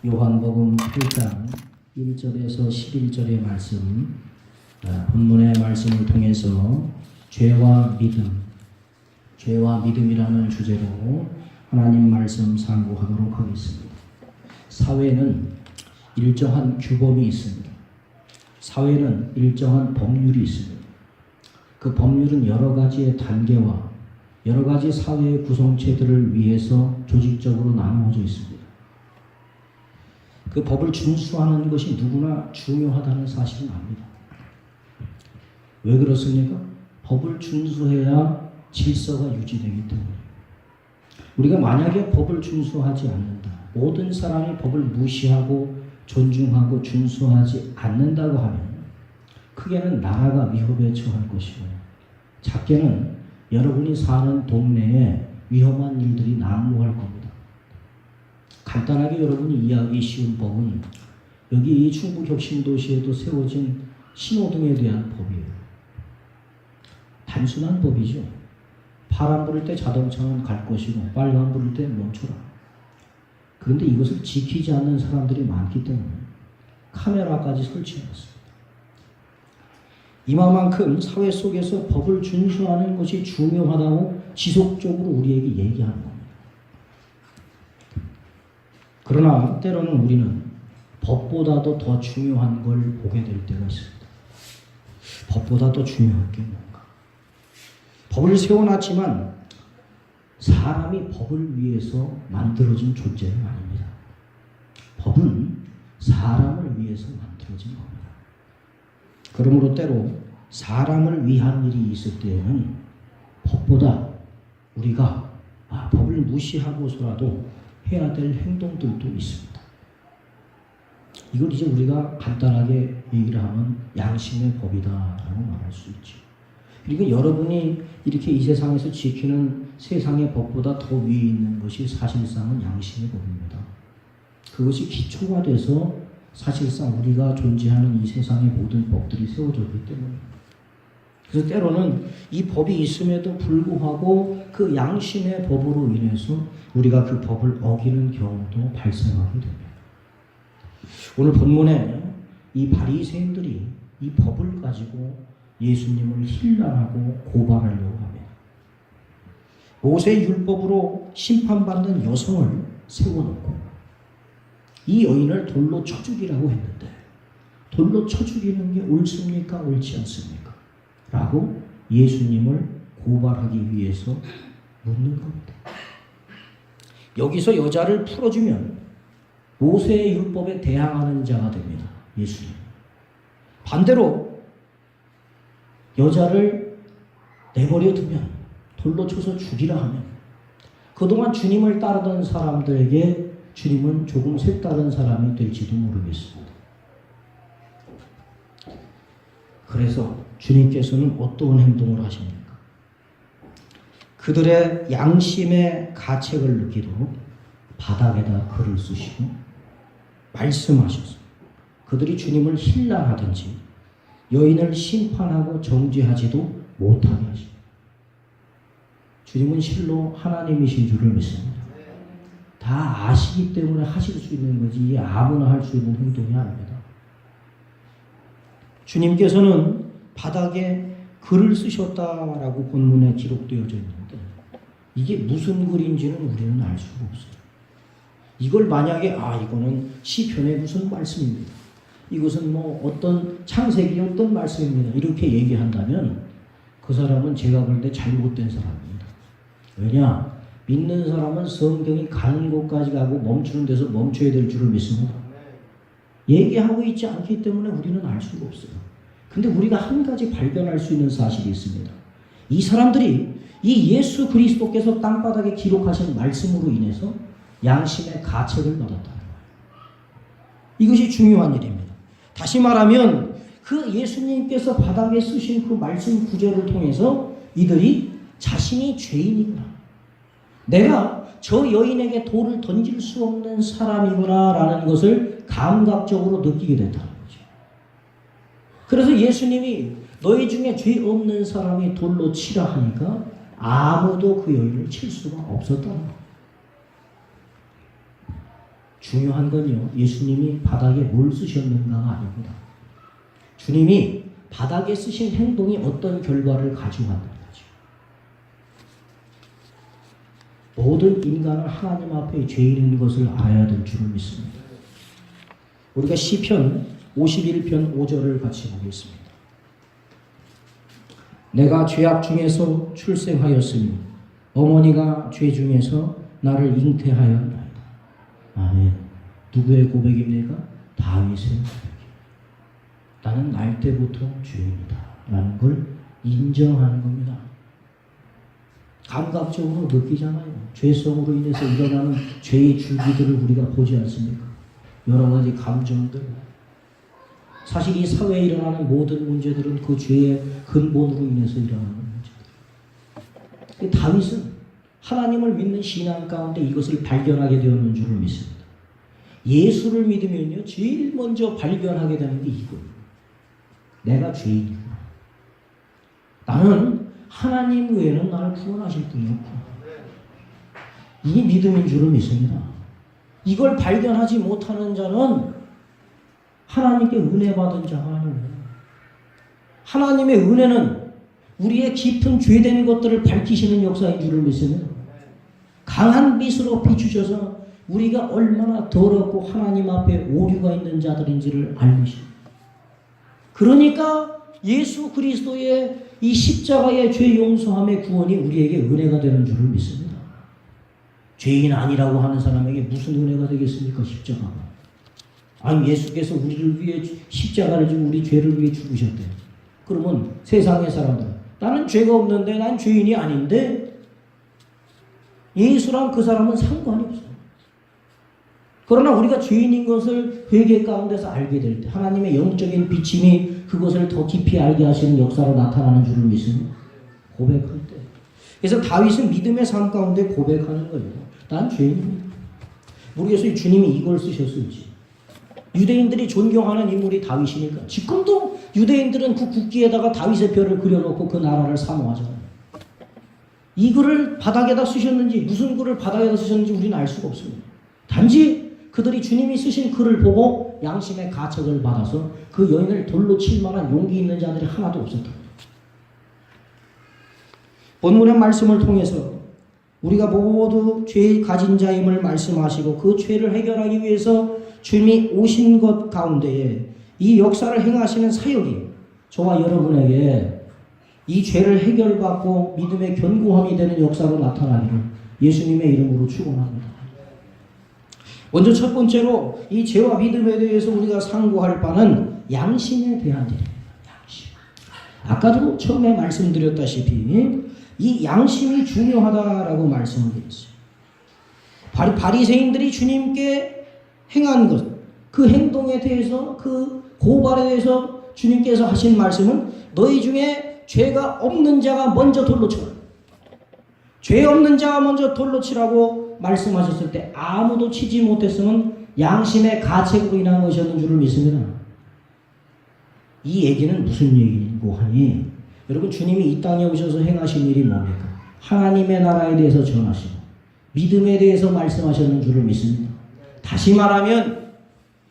요한복음 8장 1절에서 11절의 말씀, 본문의 말씀을 통해서 죄와 믿음이라는 주제로 하나님 말씀 상고하도록 하겠습니다. 사회는 일정한 규범이 있습니다. 사회는 일정한 법률이 있습니다. 그 법률은 여러 가지의 단계와 여러 가지 사회의 구성체들을 위해서 조직적으로 나누어져 있습니다. 그 법을 준수하는 것이 누구나 중요하다는 사실은 압니다. 왜 그렇습니까? 법을 준수해야 질서가 유지되기 때문에. 우리가 만약에 법을 준수하지 않는다, 모든 사람이 법을 무시하고 존중하고 준수하지 않는다고 하면 크게는 나라가 위협에 처할 것이고, 작게는 여러분이 사는 동네에 위험한 일들이 난무할 겁니다. 간단하게 여러분이 이해하기 쉬운 법은 여기 이 충북 혁신도시에도 세워진 신호등에 대한 법이에요. 단순한 법이죠. 파란 불일 때 자동차는 갈 것이고 빨간 불일 때 멈춰라. 그런데 이것을 지키지 않는 사람들이 많기 때문에 카메라까지 설치해놨습니다. 이만큼 사회 속에서 법을 준수하는 것이 중요하다고 지속적으로 우리에게 얘기하는 겁니다. 그러나 때로는 우리는 법보다도 더 중요한 걸 보게 될 때가 있습니다. 법보다 더 중요한 게 뭔가? 법을 세워놨지만 사람이 법을 위해서 만들어진 존재는 아닙니다. 법은 사람을 위해서 만들어진 겁니다. 그러므로 때로 사람을 위한 일이 있을 때에는 법보다 우리가 법을 무시하고서라도 해야 될 행동들도 있습니다. 이걸 이제 우리가 간단하게 얘기를 하면 양심의 법이다라고 말할 수 있죠. 그리고 여러분이 이렇게 이 세상에서 지키는 세상의 법보다 더 위에 있는 것이 사실상은 양심의 법입니다. 그것이 기초가 돼서 사실상 우리가 존재하는 이 세상의 모든 법들이 세워졌기 때문입니다. 그래서 때로는 이 법이 있음에도 불구하고 그 양심의 법으로 인해서 우리가 그 법을 어기는 경우도 발생하게 됩니다. 오늘 본문에 이 바리새인들이 이 법을 가지고 예수님을 힐난하고 고발하려고 합니다. 모세의 율법으로 심판받는 여성을 세워놓고 이 여인을 돌로 쳐 죽이라고 했는데, 돌로 쳐 죽이는 게 옳습니까? 옳지 않습니까? 라고 예수님을 고발하기 위해서 묻는 겁니다. 여기서 여자를 풀어주면 모세의 율법에 대항하는 자가 됩니다. 예수님. 반대로 여자를 내버려 두면, 돌로 쳐서 죽이라 하면 그동안 주님을 따르던 사람들에게 주님은 조금 색다른 사람이 될지도 모르겠습니다. 그래서 주님께서는 어떤 행동을 하십니까? 그들의 양심의 가책을 느끼도록 바닥에다 글을 쓰시고 말씀하셔서 그들이 주님을 힐난하든지 여인을 심판하고 정죄하지도 못하게 하십니다. 주님은 실로 하나님이신 줄을 믿습니다. 다 아시기 때문에 하실 수 있는 거지 이게 아무나 할 수 있는 행동이 아닙니다. 주님께서는 바닥에 글을 쓰셨다라고 본문에 기록되어져 있는데 이게 무슨 글인지는 우리는 알 수가 없어요. 이걸 만약에 이거는 시편의 무슨 말씀입니다. 이것은 어떤 창세기 어떤 말씀입니다. 이렇게 얘기한다면 그 사람은 제가 볼 때 잘못된 사람입니다. 왜냐? 믿는 사람은 성경이 가는 곳까지 가고 멈추는 데서 멈춰야 될 줄을 믿습니다. 얘기하고 있지 않기 때문에 우리는 알 수가 없어요. 근데 우리가 한 가지 발견할 수 있는 사실이 있습니다. 이 사람들이 이 예수 그리스도께서 땅바닥에 기록하신 말씀으로 인해서 양심의 가책을 받았다는 거예요. 이것이 중요한 일입니다. 다시 말하면 그 예수님께서 바닥에 쓰신 그 말씀 구절을 통해서 이들이 자신이 죄인이구나, 내가 저 여인에게 돌을 던질 수 없는 사람이구나 라는 것을 감각적으로 느끼게 됐다는 거죠. 그래서 예수님이 너희 중에 죄 없는 사람이 돌로 치라 하니까 아무도 그 여인을 칠 수가 없었다는 거예요. 중요한 건요, 예수님이 바닥에 뭘 쓰셨는가가 아닙니다. 주님이 바닥에 쓰신 행동이 어떤 결과를 가지고 간다는 거죠. 모든 인간은 하나님 앞에 죄인인 것을 알아야 될 줄을 믿습니다. 우리가 시편 51편 5절을 같이 보겠습니다. 내가 죄악 중에서 출생하였으니 어머니가 죄 중에서 나를 잉태하였나이다. 아멘. 누구의 고백입니까? 다윗의 고백이에요. 나는 날 때부터 죄인이다 라는 걸 인정하는 겁니다. 감각적으로 느끼잖아요. 죄성으로 인해서 일어나는 죄의 줄기들을 우리가 보지 않습니까? 여러 가지 감정들. 사실 이 사회에 일어나는 모든 문제들은 그 죄의 근본으로 인해서 일어나는 문제들. 다윗은 하나님을 믿는 신앙 가운데 이것을 발견하게 되었는 줄을 믿습니다. 예수를 믿으면요, 제일 먼저 발견하게 되는 게 이거예요. 내가 죄인이구나. 나는 하나님 외에는 나를 구원하실 분이 없구나. 이게 믿음인 줄을 믿습니다. 이걸 발견하지 못하는 자는 하나님께 은혜 받은 자가 아니에요. 하나님의 은혜는 우리의 깊은 죄된 것들을 밝히시는 역사인 줄을 믿습니다. 강한 빛으로 비추셔서 우리가 얼마나 더럽고 하나님 앞에 오류가 있는 자들인지를 알리십니다. 그러니까 예수 그리스도의 이 십자가의 죄 용서함의 구원이 우리에게 은혜가 되는 줄을 믿습니다. 죄인 아니라고 하는 사람에게 무슨 은혜가 되겠습니까? 십자가가. 아니, 예수께서 우리를 위해 십자가를 지고 우리 죄를 위해 죽으셨대요. 그러면 세상의 사람들은 나는 죄가 없는데, 난 죄인이 아닌데, 예수랑 그 사람은 상관이 없어요. 그러나 우리가 죄인인 것을 회개 가운데서 알게 될 때 하나님의 영적인 비침이 그것을 더 깊이 알게 하시는 역사로 나타나는 줄을 믿습니다. 고백할 때. 그래서 다윗은 믿음의 삶 가운데 고백하는 거예요. 난 죄인입니다. 모르겠어요. 주님이 이걸 쓰셨을지. 유대인들이 존경하는 인물이 다윗이니까. 지금도 유대인들은 그 국기에다가 다윗의 별을 그려놓고 그 나라를 사모하잖아요. 이 글을 바닥에다 쓰셨는지, 무슨 글을 바닥에다 쓰셨는지 우리는 알 수가 없습니다. 단지 그들이 주님이 쓰신 글을 보고 양심의 가책을 받아서 그 여인을 돌로 칠 만한 용기 있는 자들이 하나도 없었다. 본문의 말씀을 통해서 우리가 모두 죄 가진 자임을 말씀하시고 그 죄를 해결하기 위해서 주님이 오신 것 가운데에 이 역사를 행하시는 사역이 저와 여러분에게 이 죄를 해결받고 믿음의 견고함이 되는 역사로 나타나기를 예수님의 이름으로 축원합니다. 먼저 첫 번째로 이 죄와 믿음에 대해서 우리가 상고할 바는 양심에 대한 일입니다. 양심. 아까도 처음에 말씀드렸다시피 이 양심이 중요하다라고 말씀을 드렸어요. 바리새인들이 주님께 행한 것, 그 행동에 대해서, 그 고발에 대해서 주님께서 하신 말씀은 너희 중에 죄가 없는 자가 먼저 돌로 쳐라. 죄 없는 자가 먼저 돌로 치라고 말씀하셨을 때 아무도 치지 못했으면 양심의 가책으로 인한 것이었는 줄을 믿습니다. 이 얘기는 무슨 얘기고 하니 여러분, 주님이 이 땅에 오셔서 행하신 일이 뭡니까? 하나님의 나라에 대해서 전하시고 믿음에 대해서 말씀하셨는 줄을 믿습니다. 다시 말하면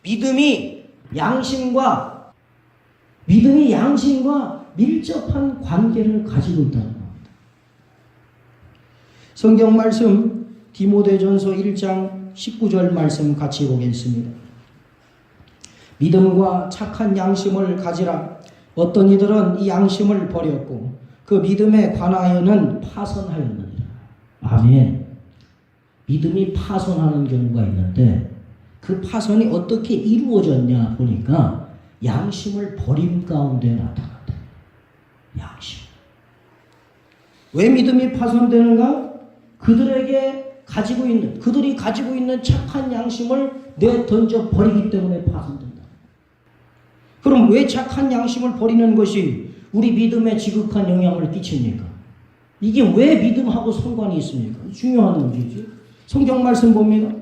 믿음이 양심과 밀접한 관계를 가지고 있다는 겁니다. 성경 말씀 디모데전서 1장 19절 말씀 같이 보겠습니다. 믿음과 착한 양심을 가지라. 어떤 이들은 이 양심을 버렸고 그 믿음에 관하여는 파선하였느니라. 아멘. 믿음이 파선하는 경우가 있는데 그 파선이 어떻게 이루어졌냐 보니까 양심을 버림 가운데 나타난다. 양심. 왜 믿음이 파손되는가? 그들이 가지고 있는 착한 양심을 내던져 버리기 때문에 파손된다. 그럼 왜 착한 양심을 버리는 것이 우리 믿음에 지극한 영향을 끼칩니까? 이게 왜 믿음하고 상관이 있습니까? 중요한 문제지. 성경 말씀 봅니다.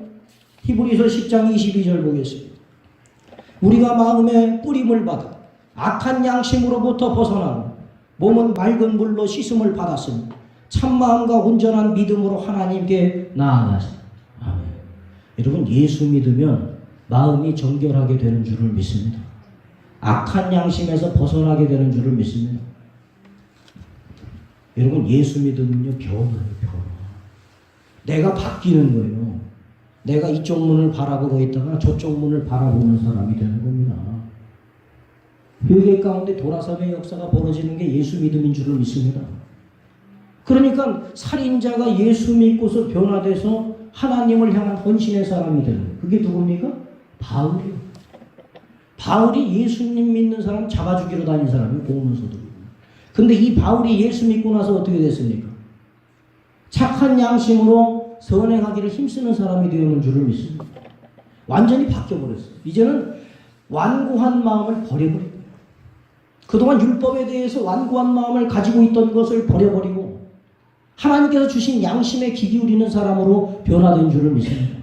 히브리서 10장 22절 보겠습니다. 우리가 마음에 뿌림을 받아 악한 양심으로부터 벗어나고 몸은 맑은 물로 씻음을 받았으니 참마음과 온전한 믿음으로 하나님께 나아가자. 아멘. 여러분, 예수 믿으면 마음이 정결하게 되는 줄을 믿습니다. 악한 양심에서 벗어나게 되는 줄을 믿습니다. 여러분, 예수 믿으면요, 변화예요, 변화. 내가 바뀌는 거예요. 내가 이쪽 문을 바라보고 있다가 저쪽 문을 바라보는 사람이 되는 겁니다. 회개 가운데 돌아섬의 역사가 벌어지는 게 예수 믿음인 줄을 믿습니다. 그러니까 살인자가 예수 믿고서 변화돼서 하나님을 향한 헌신의 사람이 되는 거예요. 그게 누굽니까? 바울이요. 바울이 예수님 믿는 사람 잡아 죽이러 다닌 사람이 공문서도. 근데 이 바울이 예수 믿고 나서 어떻게 됐습니까? 착한 양심으로 선행하기를 힘쓰는 사람이 되었는 줄을 믿습니다. 완전히 바뀌어버렸어요. 이제는 완고한 마음을 버려버린 거예요. 그동안 율법에 대해서 완고한 마음을 가지고 있던 것을 버려버리고 하나님께서 주신 양심에 귀 기울이는 사람으로 변화된 줄을 믿습니다.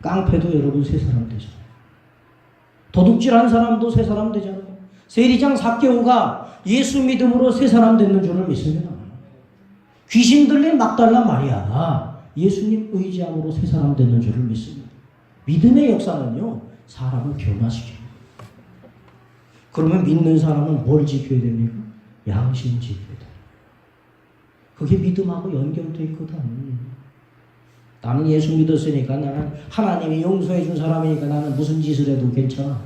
깡패도 여러분 새 사람 되잖아요. 도둑질한 사람도 새 사람 되잖아요. 세리장 삭개오가 예수 믿음으로 새 사람 되는 줄을 믿습니다. 귀신 들린 막달라 마리아가 예수님 의지함으로 새 사람 되는 줄을 믿습니다. 믿음의 역사는요, 사람을 변화시킵니다. 그러면 믿는 사람은 뭘 지켜야 됩니까? 양심 지켜야 돼요. 그게 믿음하고 연결되어 있거든. 나는 예수 믿었으니까, 나는 하나님이 용서해 준 사람이니까 나는 무슨 짓을 해도 괜찮아.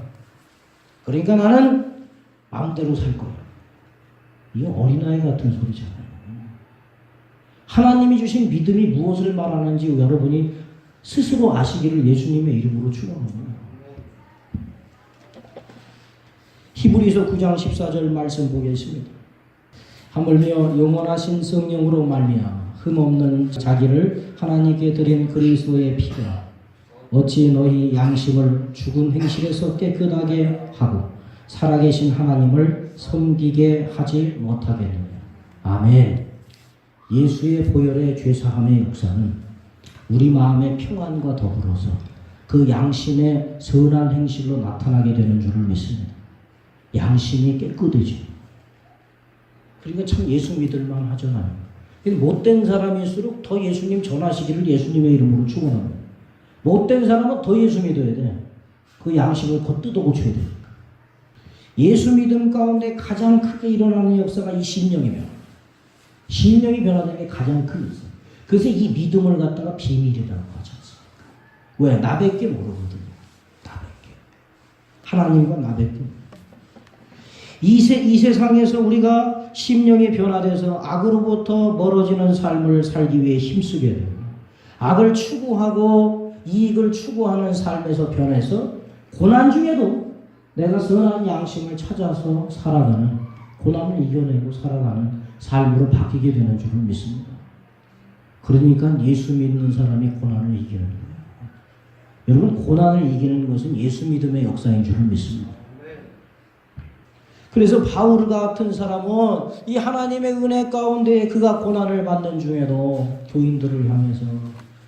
그러니까 나는 마음대로 살 거야. 이거 어린아이 같은 소리잖아요. 하나님이 주신 믿음이 무엇을 말하는지 여러분이 스스로 아시기를 예수님의 이름으로 축원합니다. 히브리서 9장 14절 말씀 보겠습니다. 하물며 영원하신 성령으로 말미암아 흠없는 자기를 하나님께 드린 그리스도의 피가 어찌 너희 양심을 죽은 행실에서 깨끗하게 하고 살아계신 하나님을 섬기게 하지 못하겠느냐. 아멘. 예수의 보혈의 죄사함의 역사는 우리 마음의 평안과 더불어서 그 양심의 선한 행실로 나타나게 되는 줄을 믿습니다. 양심이 깨끗해져. 그러니까 참 예수 믿을만 하잖아요. 못된 사람일수록 더 예수님 전하시기를 예수님의 이름으로 축원합니다. 못된 사람은 더 예수 믿어야 돼. 그 양심을 걷뜯어 고쳐야 되니까. 예수 믿음 가운데 가장 크게 일어나는 역사가 이 심령의 변화. 심령이 변화되는 게 가장 큰 역사. 그래서 이 믿음을 갖다가 비밀이라고 하지 않습니까? 왜? 나밖에 모르거든요. 나밖에. 하나님과 나밖에. 이 세상에서 우리가 심령이 변화돼서 악으로부터 멀어지는 삶을 살기 위해 힘쓰게 됩니다. 악을 추구하고 이익을 추구하는 삶에서 변해서 고난 중에도 내가 선한 양심을 찾아서 살아가는, 고난을 이겨내고 살아가는 삶으로 바뀌게 되는 줄을 믿습니다. 그러니까 예수 믿는 사람이 고난을 이기는 거예요. 여러분, 고난을 이기는 것은 예수 믿음의 역사인 줄을 믿습니다. 그래서 바울 같은 사람은 이 하나님의 은혜 가운데 그가 고난을 받는 중에도 교인들을 향해서,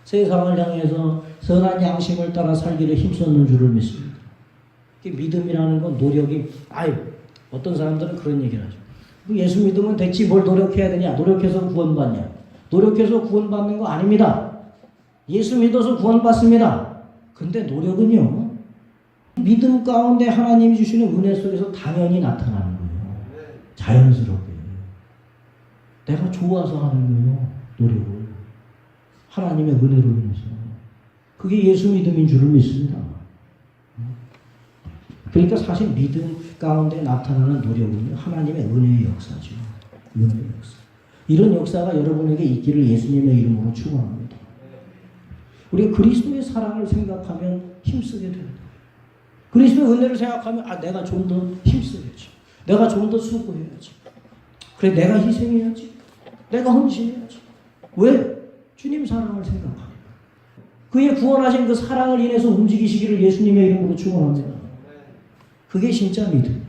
세상을 향해서 선한 양심을 따라 살기를 힘썼는 줄을 믿습니다. 믿음이라는 건 노력이, 어떤 사람들은 그런 얘기를 하죠. 예수 믿으면 됐지 뭘 노력해야 되냐? 노력해서 구원받냐? 노력해서 구원받는 거 아닙니다. 예수 믿어서 구원받습니다. 근데 노력은요, 믿음 가운데 하나님이 주시는 은혜 속에서 당연히 나타나는 거예요. 자연스럽게. 내가 좋아서 하는 거예요. 노력을. 하나님의 은혜로 인해서. 그게 예수 믿음인 줄을 믿습니다. 그러니까 사실 믿음 가운데 나타나는 노력은요, 하나님의 은혜의 역사죠. 은혜의 역사. 이런 역사가 여러분에게 있기를 예수님의 이름으로 축원합니다. 우리가 그리스도의 사랑을 생각하면 힘쓰게 됩니다. 그리스도의 은혜를 생각하면 내가 좀 더 힘쓰야지. 내가 좀 더 수고해야지. 그래, 내가 희생해야지. 내가 헌신해야지. 왜? 주님 사랑을 생각하니까. 그의 구원하신 그 사랑을 인해서 움직이시기를 예수님의 이름으로 축원합니다. 그게 진짜 믿음.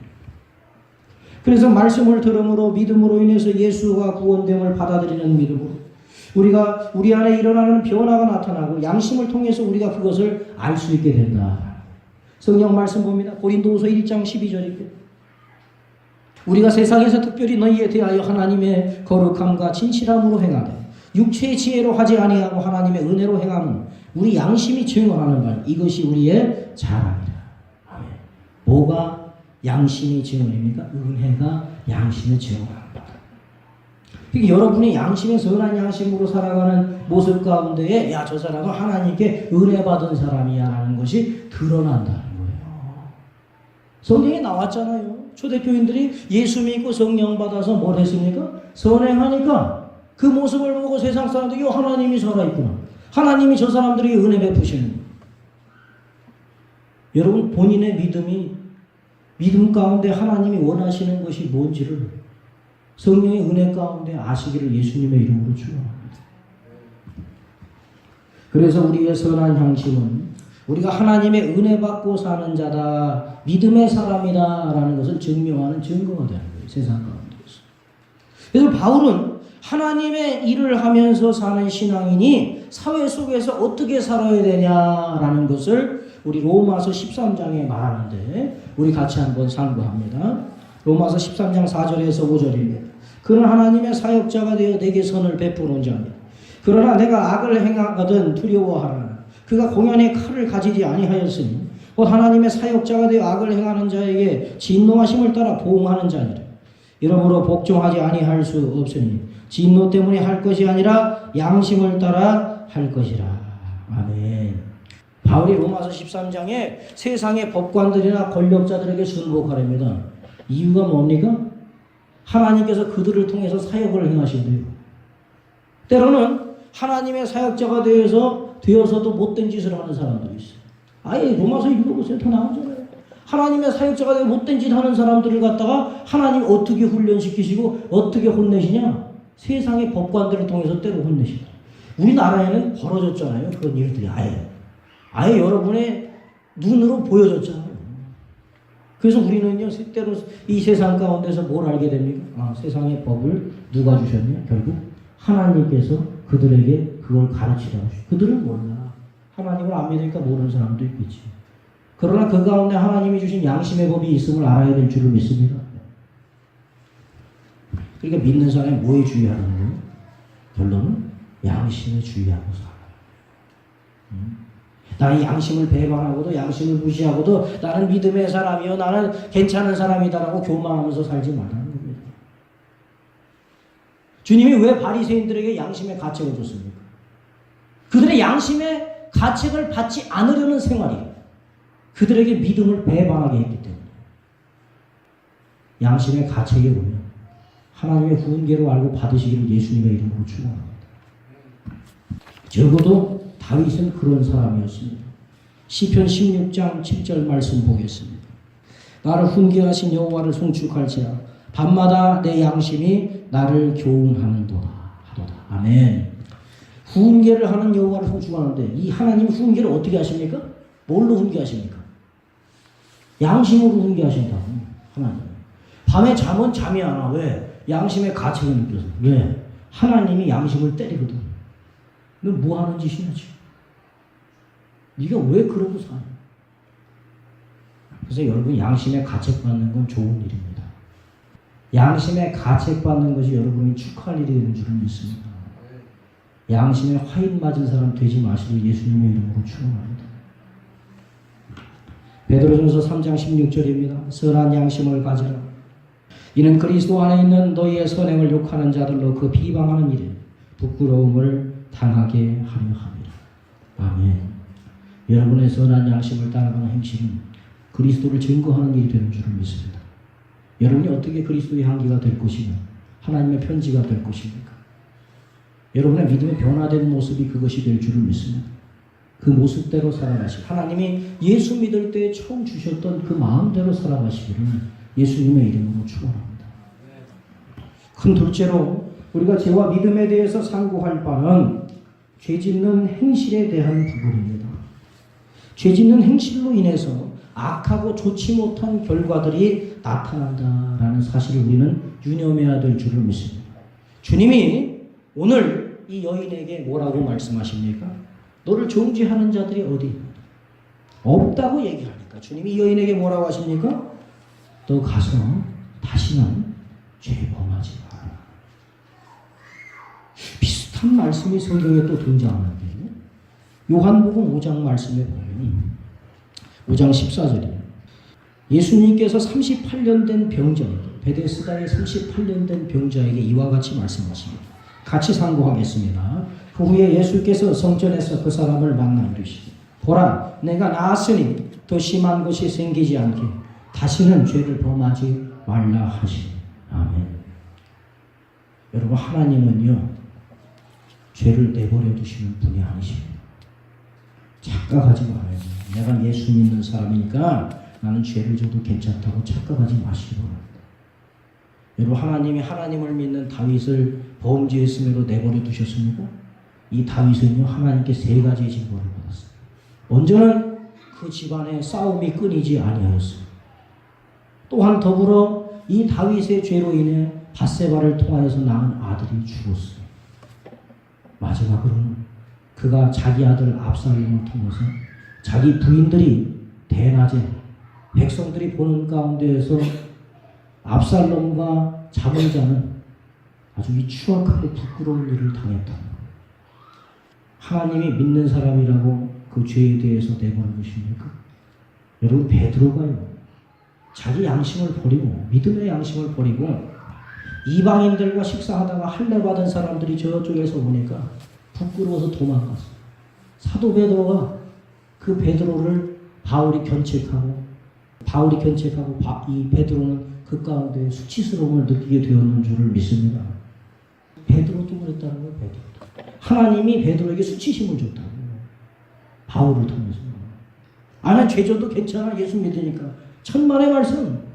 그래서 말씀을 들음으로 믿음으로 인해서 예수가 구원됨을 받아들이는 믿음으로 우리가 우리 안에 일어나는 변화가 나타나고 양심을 통해서 우리가 그것을 알 수 있게 된다. 성경 말씀 봅니다. 고린도후서 1장 12절입니다. 우리가 세상에서 특별히 너희에 대하여 하나님의 거룩함과 진실함으로 행하되 육체의 지혜로 하지 아니하고 하나님의 은혜로 행함은 우리 양심이 증언하는 바 이것이 우리의 자랑이라. 아멘. 뭐가 양심의 증언입니까? 은혜가 양심의 증언하는 바다. 그러니까 여러분이 양심의 선한 양심으로 살아가는 모습 가운데에 야, 저 사람은 하나님께 은혜 받은 사람이야 라는 것이 드러난다는 거예요. 성경에 나왔잖아요. 초대교인들이 예수 믿고 성령 받아서 뭘 했습니까? 선행하니까 그 모습을 보고 세상 사람들이 하나님이 살아있구나. 하나님이 저 사람들에게 은혜 베푸시는 거예요. 여러분 본인의 믿음 가운데 하나님이 원하시는 것이 뭔지를 성령의 은혜 가운데 아시기를 예수님의 이름으로 축원합니다. 그래서 우리의 선한 향심은 우리가 하나님의 은혜 받고 사는 자다, 믿음의 사람이다 라는 것을 증명하는 증거가 되는 거예요. 세상 가운데서. 그래서 바울은 하나님의 일을 하면서 사는 신앙인이 사회 속에서 어떻게 살아야 되냐라는 것을 우리 로마서 13장에 말하는데 우리 같이 한번 상고합니다. 로마서 13장 4절에서 5절입니다. 그는 하나님의 사역자가 되어 내게 선을 베푸는 자입니다. 그러나 내가 악을 행하거든 두려워하라. 그가 공연의 칼을 가지지 아니하였으니 곧 하나님의 사역자가 되어 악을 행하는 자에게 진노하심을 따라 보응하는 자니라. 이러므로 복종하지 아니할 수 없으니 진노 때문에 할 것이 아니라 양심을 따라 할 것이라. 아멘. 바울이 로마서 13장에 세상의 법관들이나 권력자들에게 순복하랍니다. 이유가 뭡니까? 하나님께서 그들을 통해서 사역을 행하신대요. 때로는 하나님의 사역자가 되어서도 못된 짓을 하는 사람들이 있어요. 아예 로마서 읽어보세요. 더 나오잖아요. 하나님의 사역자가 되어 못된 짓 하는 사람들을 갖다가 하나님 어떻게 훈련시키시고 어떻게 혼내시냐? 세상의 법관들을 통해서 때로 혼내시다. 우리나라에는 벌어졌잖아요. 그런 일들이 아예 여러분의 눈으로 보여졌잖아요. 그래서 우리는요, 때로 이 세상 가운데서 뭘 알게 됩니까? 세상의 법을 누가 주셨냐? 결국 하나님께서 그들에게 그걸 가르치라고 주셨어요. 그들은 몰라. 하나님을 안 믿으니까 모르는 사람도 있겠지. 그러나 그 가운데 하나님이 주신 양심의 법이 있음을 알아야 될 줄을 믿습니다. 그러니까 믿는 사람이 뭐에 주의하는 거예요? 결론은 양심에 주의하고 살아요. 나는 양심을 배반하고도 양심을 무시하고도 나는 믿음의 사람이요 나는 괜찮은 사람이다라고 교만하면서 살지 말라는 겁니다. 주님이 왜 바리새인들에게 양심의 가책을 줬습니까? 그들의 양심의 가책을 받지 않으려는 생활이에요. 그들에게 믿음을 배반하게 했기 때문에. 양심의 가책에 보면 하나님의 훈계로 알고 받으시기를 예수님의 이름으로 축원합니다. 적어도 다윗은 그런 사람이었습니다. 시편 16장 7절 말씀 보겠습니다. 나를 훈계하신 여호와를 송축할지라 밤마다 내 양심이 나를 교훈하는도다 하도다. 아멘. 훈계를 하는 여호와를 송축하는데 이 하나님 훈계를 어떻게 하십니까? 뭘로 훈계하십니까? 양심으로 훈계하신다. 하나님. 밤에 잠은 잠이 안 와. 왜? 양심의 가책을 느껴서. 왜? 하나님이 양심을 때리거든. 너 뭐 하는 짓이냐 지금? 네가 왜 그러고 사냐? 그래서 여러분 양심의 가책받는 건 좋은 일입니다. 양심의 가책받는 것이 여러분이 축하할 일이 되는 줄은 믿습니다. 양심에 화인 맞은 사람 되지 마시고 예수님의 이름으로 축원합니다. 베드로전서 3장 16절입니다. 선한 양심을 가지라. 이는 그리스도 안에 있는 너희의 선행을 욕하는 자들로 그 비방하는 일에 부끄러움을 당하게 하려 합니다. 아멘. 여러분의 선한 양심을 따라가는 행실은 그리스도를 증거하는 일이 되는 줄을 믿습니다. 여러분이 어떻게 그리스도의 향기가 될 것이며 하나님의 편지가 될 것입니까? 여러분의 믿음의 변화된 모습이 그것이 될 줄을 믿습니다. 그 모습대로 살아가시고 하나님이 예수 믿을 때 처음 주셨던 그 마음대로 살아가시기를 예수님의 이름으로 축원합니다. 큰 둘째로 우리가 죄와 믿음에 대해서 상고할 바는 죄짓는 행실에 대한 부분입니다. 죄짓는 행실로 인해서 악하고 좋지 못한 결과들이 나타난다라는 사실을 우리는 유념해야 될 줄을 믿습니다. 주님이 오늘 이 여인에게 뭐라고 말씀하십니까? 너를 정죄하는 자들이 어디 있느냐? 없다고 얘기하니까 주님이 이 여인에게 뭐라고 하십니까? 너 가서 다시는 죄범하지 마라. 비슷한 말씀이 성경에 또 등장하는데 요한복음 5장 말씀에 보면 5장 14절이에요. 예수님께서 38년 된 병자에게, 베데스다에 38년 된 병자에게 이와 같이 말씀하십니다. 같이 상고하겠습니다. 그 후에 예수께서 성전에서 그 사람을 만나 이르시되 보라, 내가 나았으니 더 심한 것이 생기지 않게 다시는 죄를 범하지 말라 하시니. 아멘. 여러분, 하나님은요 죄를 내버려 두시는 분이 아니십니다. 착각하지 말아요. 내가 예수 믿는 사람이니까 나는 죄를 져도 괜찮다고 착각하지 마시기 바랍니다. 여러분, 하나님이 하나님을 믿는 다윗을 범죄했음에도 내버려 두셨습니까? 이 다윗은요 하나님께 세 가지의 징벌을 받았어요. 먼저는 그 집안의 싸움이 끊이지 아니하였습니다. 또한 더불어 이 다윗의 죄로 인해 밧세바를 통하여서 낳은 아들이 죽었어요. 마지막으로는 그가 자기 아들 압살롬을 통해서 자기 부인들이 대낮에 백성들이 보는 가운데에서 압살롬과 잠을 자는 아주 이 추악하고 부끄러운 일을 당했다. 하나님이 믿는 사람이라고 그 죄에 대해서 내버려 두십니까? 여러분, 베드로가요 자기 양심을 버리고 믿음의 양심을 버리고 이방인들과 식사하다가 할례 받은 사람들이 저쪽에서 오니까 부끄러워서 도망갔어요. 사도 베드로가 그 베드로를 바울이 견책하고 이 베드로는 그 가운데 수치스러움을 느끼게 되었는 줄을 믿습니다. 베드로도 그랬다는 거예요. 베드로도. 하나님이 베드로에게 수치심을 줬다고. 바울을 통해서. 나는 죄져도 괜찮아. 예수 믿으니까. 천만의 말씀.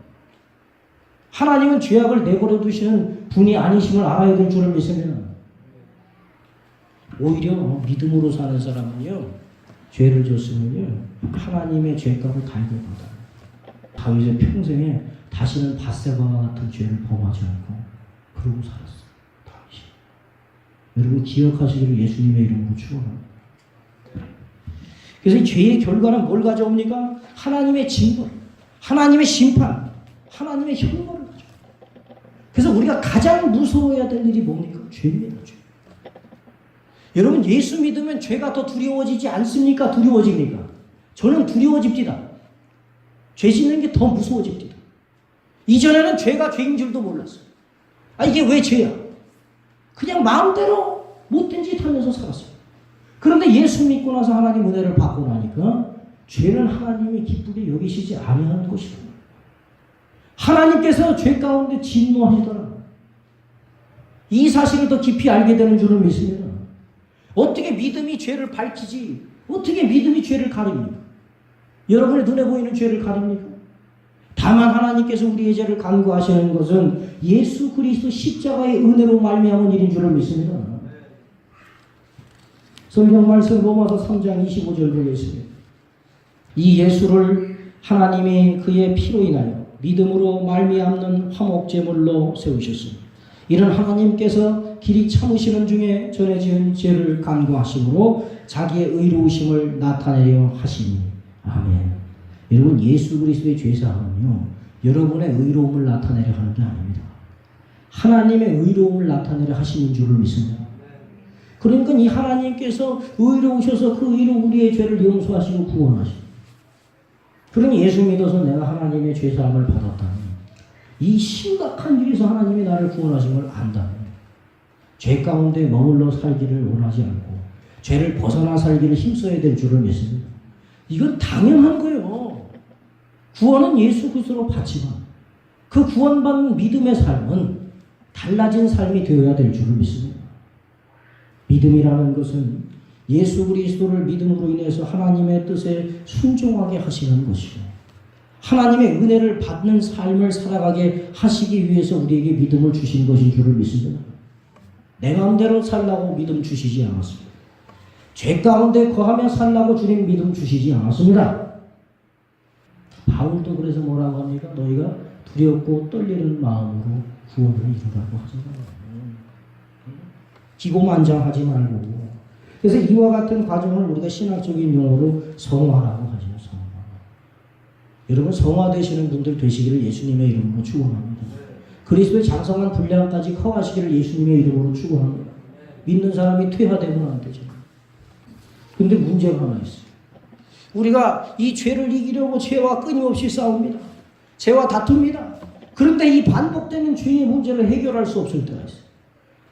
하나님은 죄악을 내버려 두시는 분이 아니심을 알아야 될 줄을 믿습니다. 오히려 믿음으로 사는 사람은요, 죄를 졌으면요, 하나님의 죄값을 달게 받아요. 다윗의 평생에 다시는 밧세바와 같은 죄를 범하지 않고 그러고 살았어요. 다윗이. 여러분, 기억하시기를 예수님의 이름으로 축원합니다. 그래서 이 죄의 결과는 뭘 가져옵니까? 하나님의 징벌, 하나님의 심판, 하나님의 형벌을 가져옵니다. 그래서 우리가 가장 무서워해야 될 일이 뭡니까? 죄입니다. 죄. 여러분, 예수 믿으면 죄가 더 두려워지지 않습니까? 두려워집니까? 저는 두려워집니다. 죄 짓는 게 더 무서워집니다. 이전에는 죄가 죄인 줄도 몰랐어요. 이게 왜 죄야? 그냥 마음대로 못된 짓 하면서 살았어요. 그런데 예수 믿고 나서 하나님 은혜를 받고 나니까 죄는 하나님이 기쁘게 여기시지 아니하는 것이다. 하나님께서 죄 가운데 진노하시더라고요. 이 사실을 더 깊이 알게 되는 줄을 믿습니다. 어떻게 믿음이 죄를 밝히지, 어떻게 믿음이 죄를 가립니까? 여러분의 눈에 보이는 죄를 가립니까? 다만 하나님께서 우리의 죄를 간구하시는 것은 예수 그리스도 십자가의 은혜로 말미암은 일인 줄을 믿습니다. 성경 말씀 로마서 3장 25절 보겠습니다. 이 예수를 하나님이 그의 피로 인하여 믿음으로 말미암는 화목제물로 세우셨습니다. 이는 하나님께서 길이 참으시는 중에 전에 지은 죄를 간구하심으로 자기의 의로우심을 나타내려 하시니. 아멘. 여러분, 예수 그리스도의 죄사함은요, 여러분의 의로움을 나타내려 하는 게 아닙니다. 하나님의 의로움을 나타내려 하시는 줄을 믿습니다. 그러니까 이 하나님께서 의로우셔서 그 의로 우리의 죄를 용서하시고 구원하시고, 그러니 예수 믿어서 내가 하나님의 죄사함을 받았다니, 이 심각한 일에서 하나님이 나를 구원하신 걸 안다니, 죄 가운데 머물러 살기를 원하지 않고 죄를 벗어나 살기를 힘써야 될 줄을 믿습니다. 이건 당연한 거예요. 구원은 예수 그리스도로 받지만 그 구원받는 믿음의 삶은 달라진 삶이 되어야 될 줄을 믿습니다. 믿음이라는 것은 예수 그리스도를 믿음으로 인해서 하나님의 뜻에 순종하게 하시는 것이고, 하나님의 은혜를 받는 삶을 살아가게 하시기 위해서 우리에게 믿음을 주신 것인 줄을 믿습니다. 내 마음대로 살라고 믿음 주시지 않았습니다. 죄 가운데 거하며 살라고 주님 믿음 주시지 않았습니다. 바울도 그래서 뭐라고 합니까? 너희가 두렵고 떨리는 마음으로 구원을 이루라고 하잖아요. 기고만장하지 말고. 그래서 이와 같은 과정을 우리가 신학적인 용어로 성화라고 하죠. 성화. 여러분, 성화되시는 분들 되시기를 예수님의 이름으로 축원합니다. 그리스도의 장성한 분량까지 커가시기를 예수님의 이름으로 축원합니다. 믿는 사람이 퇴화되면 안 되죠. 근데 문제가 하나 있어요. 우리가 이 죄를 이기려고 죄와 끊임없이 싸웁니다. 죄와 다툽니다. 그런데 이 반복되는 죄의 문제를 해결할 수 없을 때가 있어요.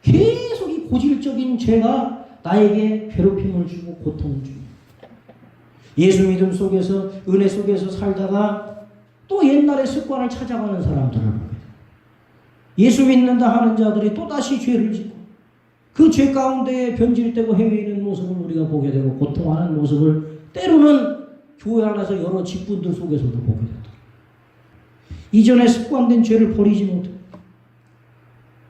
계속 이 고질적인 죄가 나에게 괴롭힘을 주고 고통을 줍니다. 예수 믿음 속에서 은혜 속에서 살다가 또 옛날의 습관을 찾아가는 사람들을 보게 돼요. 예수 믿는다 하는 자들이 또다시 죄를 짓고 그 죄 가운데 변질되고 헤매이는 모습을 우리가 보게 되고 고통하는 모습을 때로는 교회 안에서 여러 직분들 속에서도 보게 되더라고요. 이전에 습관된 죄를 버리지 못해요.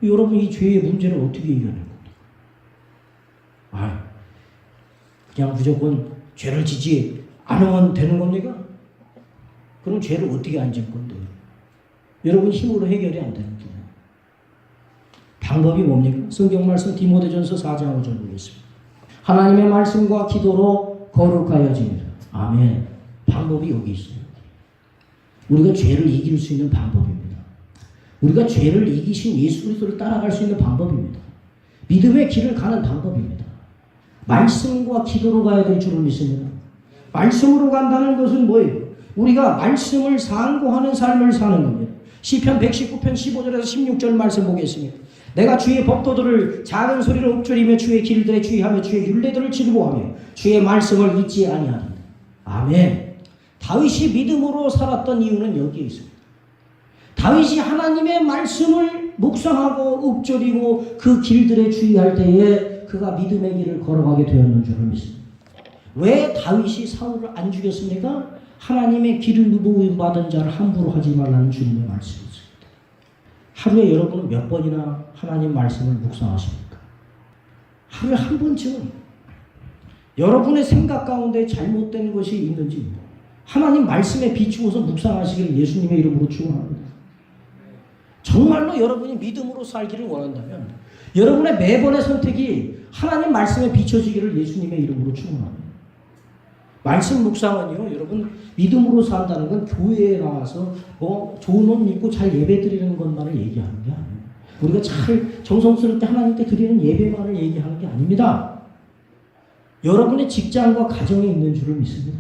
여러분 이 죄의 문제를 어떻게 이겨낼 겁니까? 그냥 무조건 죄를 지지 않으면 되는 겁니까? 그럼 죄를 어떻게 안 질 건데요? 여러분 힘으로 해결이 안 되는 거예요. 방법이 뭡니까? 성경 말씀 디모데전서 4장 5절 보겠습니다. 하나님의 말씀과 기도로 거룩하여지니라. 아멘. 방법이 여기 있어요. 우리가 죄를 이길 수 있는 방법입니다. 우리가 죄를 이기신 예수 그리스도를 따라갈 수 있는 방법입니다. 믿음의 길을 가는 방법입니다. 말씀과 기도로 가야 될 줄을 믿습니다. 말씀으로 간다는 것은 뭐예요? 우리가 말씀을 상고하는 삶을 사는 겁니다. 시편 119편 15절에서 16절 말씀 보겠습니다. 내가 주의 법도들을 작은 소리로 읊조리며 주의 길들에 주의하며 주의 율례들을 즐거워하며 주의 말씀을 잊지 아니하리라. 아멘. 다윗이 믿음으로 살았던 이유는 여기에 있습니다. 다윗이 하나님의 말씀을 묵상하고 읊조리고 그 길들에 주의할 때에 그가 믿음의 길을 걸어가게 되었는 줄을 믿습니다. 왜 다윗이 사울을 안 죽였습니까? 하나님의 길을 부임받은 자를 함부로 하지 말라는 주님의 말씀이었습니다. 하루에 여러분은 몇 번이나 하나님 말씀을 묵상하십니까? 하루에 한 번쯤은 여러분의 생각 가운데 잘못된 것이 있는지 하나님 말씀에 비추어서 묵상하시기를 예수님의 이름으로 축원합니다. 정말로 여러분이 믿음으로 살기를 원한다면 여러분의 매번의 선택이 하나님 말씀에 비춰지기를 예수님의 이름으로 축원합니다. 말씀 묵상은요, 여러분 믿음으로 산다는 건 교회에 나와서 좋은 옷 입고 잘 예배 드리는 것만을 얘기하는 게 아니에요. 우리가 잘 정성스럽게 하나님께 드리는 예배만을 얘기하는 게 아닙니다. 여러분의 직장과 가정에 있는 줄을 믿습니다.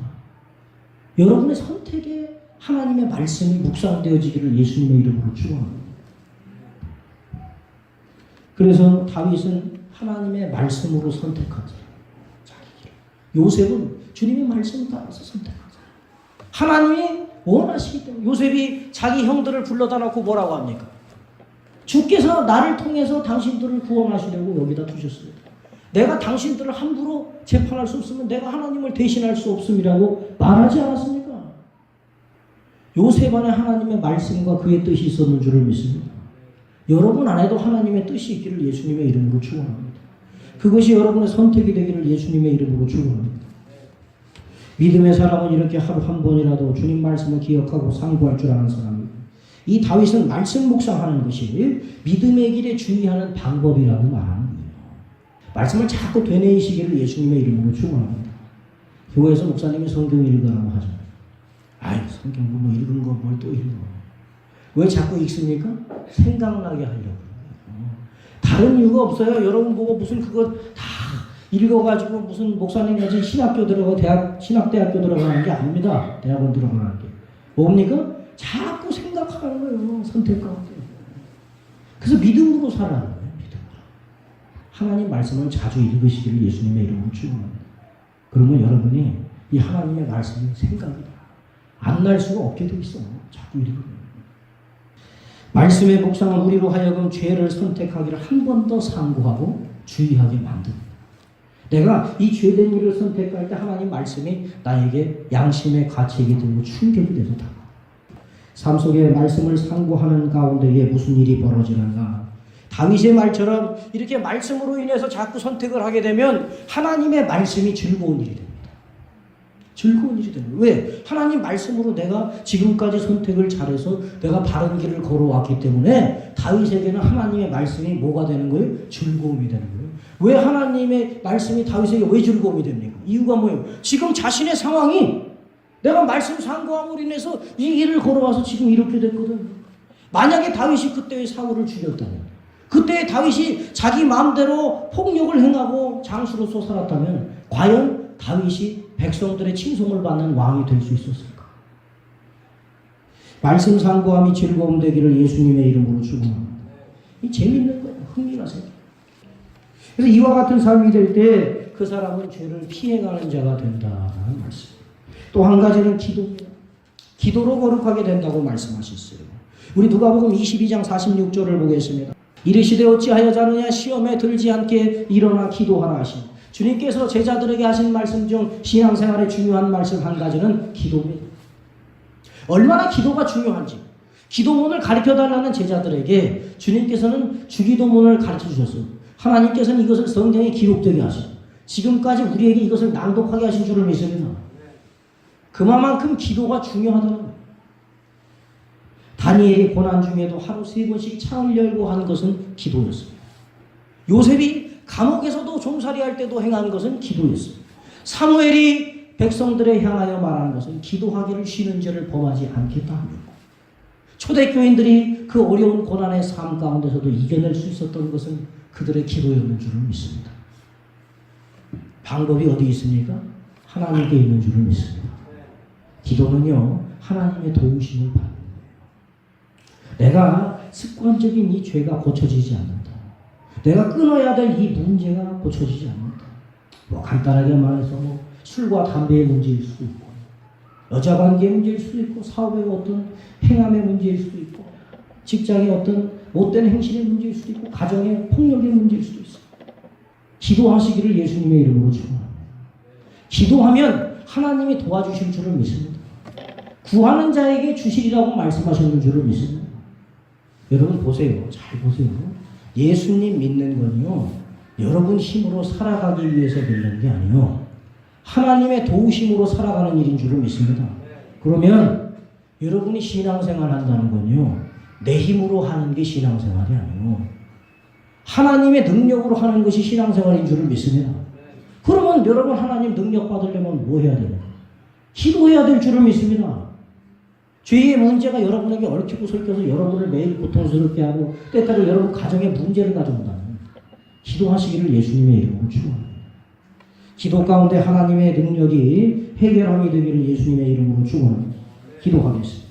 여러분의 선택에 하나님의 말씀이 묵상되어지기를 예수님의 이름으로 축원합니다. 그래서 다윗은 하나님의 말씀으로 선택한 사람, 자기 길. 요셉은 주님의 말씀을 따라서 선택한 사람. 하나님이 원하시기 때문에 요셉이 자기 형들을 불러다 놓고 뭐라고 합니까? 주께서 나를 통해서 당신들을 구원하시려고 여기다 두셨습니다. 내가 당신들을 함부로 재판할 수 없으면 내가 하나님을 대신할 수 없음이라고 말하지 않았습니까? 요셉 안에 하나님의 말씀과 그의 뜻이 있었는 줄을 믿습니다. 여러분 안에도 하나님의 뜻이 있기를 예수님의 이름으로 축원합니다. 그것이 여러분의 선택이 되기를 예수님의 이름으로 축원합니다. 믿음의 사람은 이렇게 하루 한 번이라도 주님 말씀을 기억하고 상고할 줄 아는 사람입니다. 이 다윗은 말씀 묵상하는 것이 믿음의 길에 주의하는 방법이라고 말하는 거예요. 말씀을 자꾸 되뇌이시기를 예수님의 이름으로 축원합니다. 교회에서 목사님이 성경 읽으라고 하잖아요. 성경 뭐 읽은 거 뭘 또 읽어. 왜 자꾸 읽습니까? 생각나게 하려고. 다른 이유가 없어요. 여러분 보고 무슨 그거 다 읽어가지고 무슨 목사님 같이 신학교 들어가 신학대학교 들어가는 게 아닙니다. 대학원 들어가는 게. 뭡니까? 자꾸 생각하는 거예요. 선택 가운데. 그래서 믿음으로 살아가는 거예요. 믿음으로. 하나님 말씀을 자주 읽으시기를 예수님의 이름으로 축원합니다. 그러면 여러분이 이 하나님의 말씀이 생각이다. 안 날 수가 없게 돼 있어. 자꾸 읽으면. 말씀의 묵상은 우리로 하여금 죄를 선택하기를 한 번 더 상고하고 주의하게 만듭니다. 내가 이 죄된 일을 선택할 때 하나님 말씀이 나에게 양심의 가책이 되고 충격이 돼서 다. 삶 속에 말씀을 상고하는 가운데에 무슨 일이 벌어지는가. 다윗의 말처럼 이렇게 말씀으로 인해서 자꾸 선택을 하게 되면 하나님의 말씀이 즐거운 일이 됩니다. 즐거운 일이 됩니다. 왜? 하나님 말씀으로 내가 지금까지 선택을 잘해서 내가 바른 길을 걸어왔기 때문에 다윗에게는 하나님의 말씀이 뭐가 되는 거예요? 즐거움이 되는 거예요. 왜 하나님의 말씀이 다윗에게 왜 즐거움이 됩니까? 이유가 뭐예요? 지금 자신의 상황이 내가 말씀 상고함으로 인해서 이 길을 걸어와서 지금 이렇게 됐거든. 만약에 다윗이 그때의 사울을 죽였다면, 그때의 다윗이 자기 마음대로 폭력을 행하고 장수로서 살았다면 과연 다윗이 백성들의 칭송을 받는 왕이 될 수 있었을까? 말씀 상고함이 즐거움 되기를 예수님의 이름으로 축원합니다. 이 재밌는 거예요. 흥미가 생겨. 그래서 이와 같은 삶이 될 때 그 사람은 죄를 피해가는 자가 된다는 말씀. 또 한 가지는 기도입니다. 기도로 거룩하게 된다고 말씀하셨어요. 우리 누가복음 22장 46절을 보겠습니다. 이르시되 어찌하여 자느냐 시험에 들지 않게 일어나 기도하라 하시니. 주님께서 제자들에게 하신 말씀 중 신앙생활에 중요한 말씀 한 가지는 기도입니다. 얼마나 기도가 중요한지 기도문을 가르쳐달라는 제자들에게 주님께서는 주기도문을 가르쳐 주셨어요. 하나님께서는 이것을 성경에 기록되게 하시고 지금까지 우리에게 이것을 낭독하게 하신 줄을 믿습니다. 그만큼 기도가 중요하다는 거예요. 다니엘이 고난 중에도 하루 3번씩 창을 열고 한 것은 기도였습니다. 요셉이 감옥에서도 종살이할 때도 행한 것은 기도였습니다. 사무엘이 백성들에 향하여 말하는 것은 기도하기를 쉬는 죄를 범하지 않겠다 합니다. 초대교인들이 그 어려운 고난의 삶 가운데서도 이겨낼 수 있었던 것은 그들의 기도였는 줄을 믿습니다. 방법이 어디 있습니까? 하나님께 있는 줄을 믿습니다. 기도는요, 하나님의 도우심을 받는 거예요. 내가 습관적인 이 죄가 고쳐지지 않는다. 내가 끊어야 될 이 문제가 고쳐지지 않는다. 뭐 간단하게 말해서 뭐 술과 담배의 문제일 수도 있고, 여자 관계의 문제일 수도 있고, 사업의 어떤 행함의 문제일 수도 있고, 직장의 어떤 못된 행실의 문제일 수도 있고, 가정의 폭력의 문제일 수도 있어요. 기도하시기를 예수님의 이름으로 축원합니다. 기도하면 하나님이 도와주실 줄을 믿습니다. 구하는 자에게 주시리라고 말씀하셨는 줄을 믿습니다. 여러분 보세요. 잘 보세요. 예수님 믿는 건요, 여러분 힘으로 살아가기 위해서 믿는 게 아니요, 하나님의 도우심으로 살아가는 일인 줄을 믿습니다. 그러면 여러분이 신앙생활 한다는 건요, 내 힘으로 하는 게 신앙생활이 아니고 하나님의 능력으로 하는 것이 신앙생활인 줄을 믿습니다. 그러면 여러분 하나님 능력 받으려면 뭐 해야 돼요? 기도해야 될 줄을 믿습니다. 죄의 문제가 여러분에게 얽히고 설켜서 여러분을 매일 고통스럽게 하고 때때로 여러분 가정에 문제를 가져온다면 기도하시기를 예수님의 이름으로 축원합니다. 기도 가운데 하나님의 능력이 해결함이 되기를 예수님의 이름으로 축원합니다. 기도하겠습니다.